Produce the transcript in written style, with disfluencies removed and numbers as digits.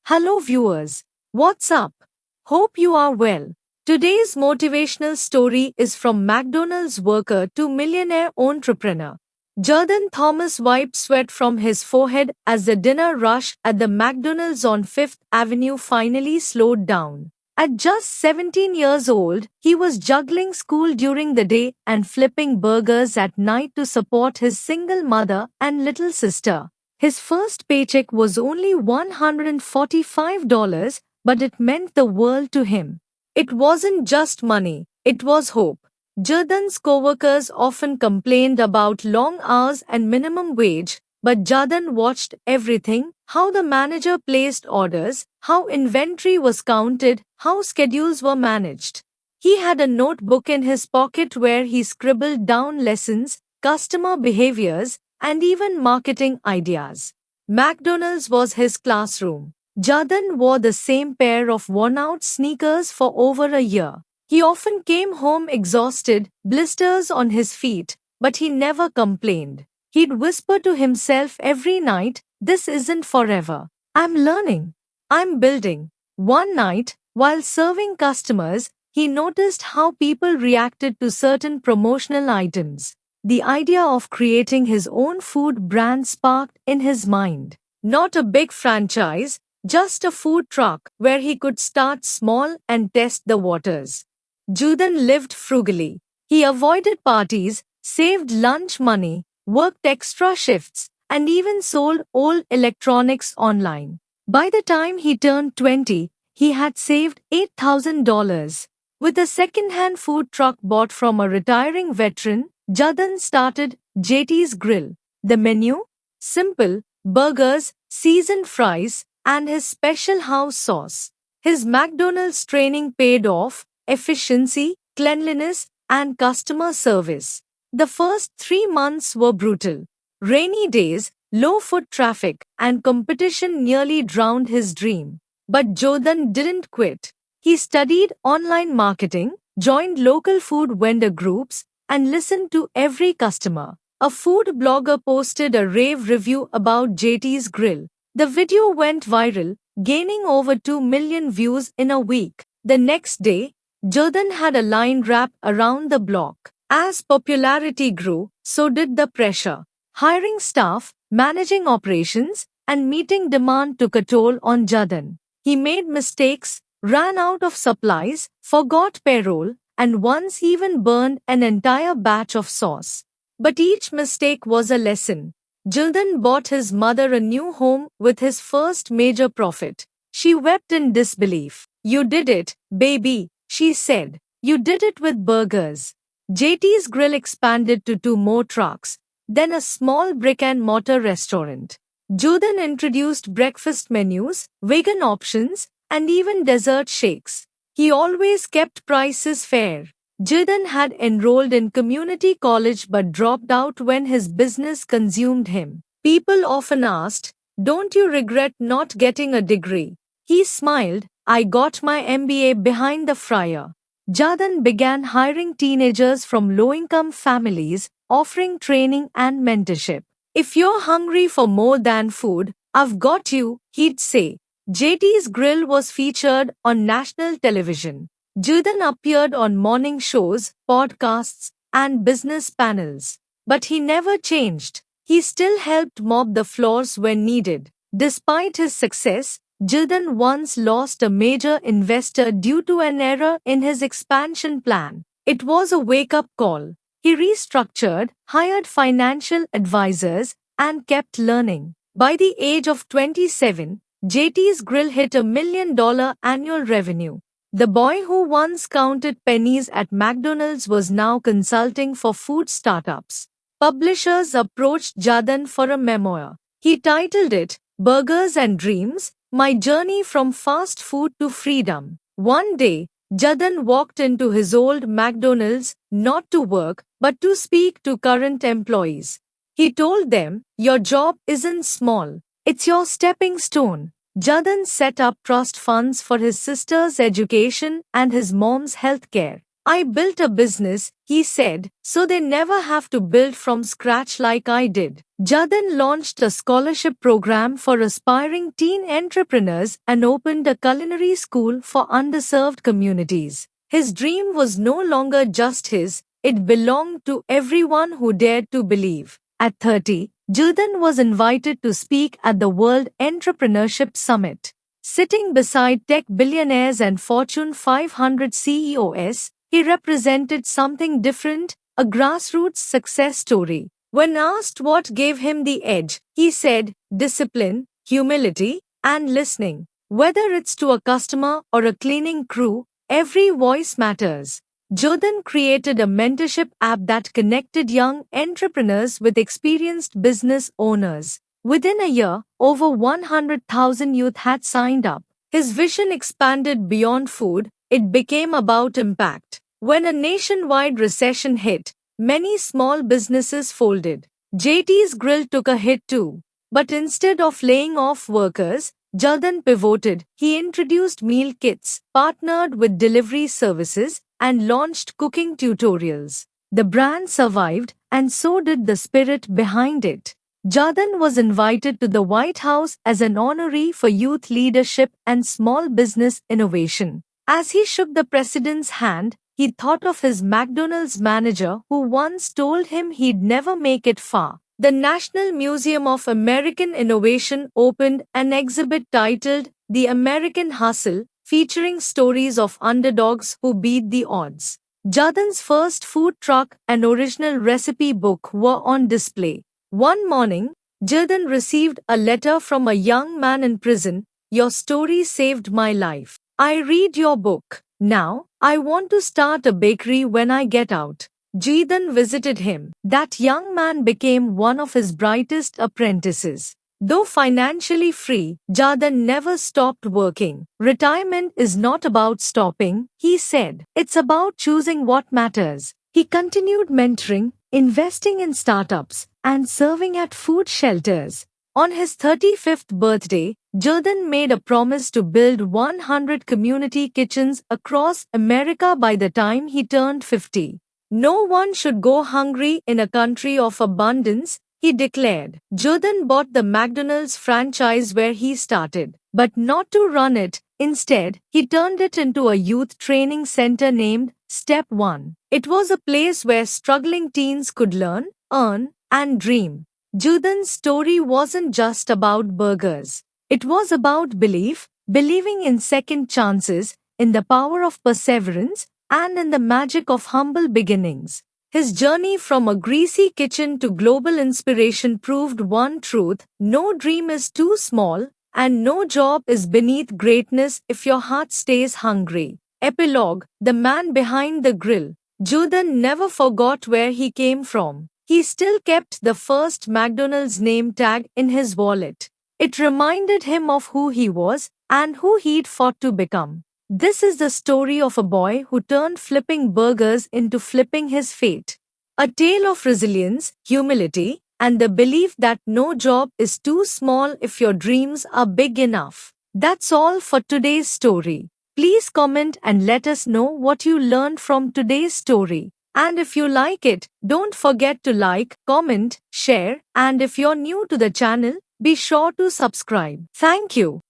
Hello, viewers. What's up? Hope you are well. Today's motivational story is from McDonald's worker to millionaire entrepreneur. Jordan Thomas wiped sweat from his forehead as the dinner rush at the McDonald's on Fifth Avenue finally slowed down. At just 17 years old, he was juggling school during the day and flipping burgers at night to support his single mother and little sister. His first paycheck was only $145, but it meant the world to him. It wasn't just money, it was hope. Jordan's co-workers often complained about long hours and minimum wage, but Jordan watched everything: how the manager placed orders, how inventory was counted, how schedules were managed. He had a notebook in his pocket where he scribbled down lessons, customer behaviors, and even marketing ideas. McDonald's was his classroom. Jordan wore the same pair of worn-out sneakers for over a year. He often came home exhausted, blisters on his feet, but he never complained. He'd whisper to himself every night, "This isn't forever. I'm learning. I'm building." One night, while serving customers, he noticed how people reacted to certain promotional items. The idea of creating his own food brand sparked in his mind. Not a big franchise, just a food truck where he could start small and test the waters. Jordan lived frugally. He avoided parties, saved lunch money, worked extra shifts, and even sold old electronics online. By the time he turned 20, he had saved $8,000. With a second-hand food truck bought from a retiring veteran, Jordan started JT's Grill. The menu? Simple: burgers, seasoned fries, and his special house sauce. His McDonald's training paid off: efficiency, cleanliness, and customer service. The first 3 months were brutal. Rainy days, low foot traffic, and competition nearly drowned his dream. But Jordan didn't quit. He studied online marketing, joined local food vendor groups, and listened to every customer. A food blogger posted a rave review about JT's Grill. The video went viral, gaining over 2 million views in a week. The next day, Jordan had a line wrapped around the block. As popularity grew, so did the pressure. Hiring staff, managing operations, and meeting demand took a toll on Jordan. He made mistakes, ran out of supplies, forgot payroll, and once even burned an entire batch of sauce. But each mistake was a lesson. Jordan bought his mother a new home with his first major profit. She wept in disbelief. "You did it, baby," she said. "You did it with burgers." JT's Grill expanded to 2 more trucks, then a small brick-and-mortar restaurant. Jordan introduced breakfast menus, vegan options, and even dessert shakes. He always kept prices fair. Jordan had enrolled in community college but dropped out when his business consumed him. People often asked, "Don't you regret not getting a degree?" He smiled, "I got my MBA behind the fryer." Jordan began hiring teenagers from low-income families, offering training and mentorship. "If you're hungry for more than food, I've got you," he'd say. JT's Grill was featured on national television. Jordan appeared on morning shows, podcasts, and business panels. But he never changed. He still helped mop the floors when needed. Despite his success, Jordan once lost a major investor due to an error in his expansion plan. It was a wake-up call. He restructured, hired financial advisors, and kept learning. By the age of 27, JT's Grill hit $1 million annual revenue. The boy who once counted pennies at McDonald's was now consulting for food startups. Publishers approached Jordan for a memoir. He titled it, "Burgers and Dreams: My Journey from Fast Food to Freedom." One day, Jordan walked into his old McDonald's, not to work, but to speak to current employees. He told them, "Your job isn't small. It's your stepping stone." Jordan set up trust funds for his sister's education and his mom's health care. I built a business, he said, so they never have to build from scratch like I did. Jadan launched a scholarship program for aspiring teen entrepreneurs and opened a culinary school for underserved communities. His dream was no longer just his, it belonged to everyone who dared to believe. At 30, Jadan was invited to speak at the World Entrepreneurship Summit. Sitting beside tech billionaires and Fortune 500 CEOs, he represented something different, a grassroots success story. When asked what gave him the edge, he said, discipline, humility, and listening. Whether it's to a customer or a cleaning crew, every voice matters. Jadan created a mentorship app that connected young entrepreneurs with experienced business owners. Within a year, over 100,000 youth had signed up. His vision expanded beyond food, it became about impact. When a nationwide recession hit, many small businesses folded. JT's Grill took a hit too. But instead of laying off workers, Jadan pivoted. He introduced meal kits, partnered with delivery services, and launched cooking tutorials. The brand survived, and so did the spirit behind it. Jadan was invited to the White House as an honoree for youth leadership and small business innovation. As he shook the president's hand, he thought of his McDonald's manager who once told him he'd never make it far. The National Museum of American Innovation opened an exhibit titled The American Hustle, featuring stories of underdogs who beat the odds. Jadan's first food truck and original recipe book were on display. One morning, Jadan received a letter from a young man in prison. Your story saved my life. I read your book. Now, I want to start a bakery when I get out. Jadan visited him. That young man became one of his brightest apprentices. Though financially free, Jadan never stopped working. Retirement is not about stopping, he said. It's about choosing what matters. He continued mentoring, investing in startups, and serving at food shelters. On his 35th birthday, Jadan made a promise to build 100 community kitchens across America by the time he turned 50. No one should go hungry in a country of abundance, he declared. Jadan bought the McDonald's franchise where he started, but not to run it. Instead, he turned it into a youth training center named Step One. It was a place where struggling teens could learn, earn, and dream. Jadan's story wasn't just about burgers. It was about belief, believing in second chances, in the power of perseverance, and in the magic of humble beginnings. His journey from a greasy kitchen to global inspiration proved one truth: no dream is too small, and no job is beneath greatness if your heart stays hungry. Epilogue: The man behind the grill. Jadan never forgot where he came from. He still kept the first McDonald's name tag in his wallet. It reminded him of who he was and who he'd fought to become. This is the story of a boy who turned flipping burgers into flipping his fate. A tale of resilience, humility, and the belief that no job is too small if your dreams are big enough. That's all for today's story. Please comment and let us know what you learned from today's story. And if you like it, don't forget to like, comment, share, and if you're new to the channel, be sure to subscribe. Thank you.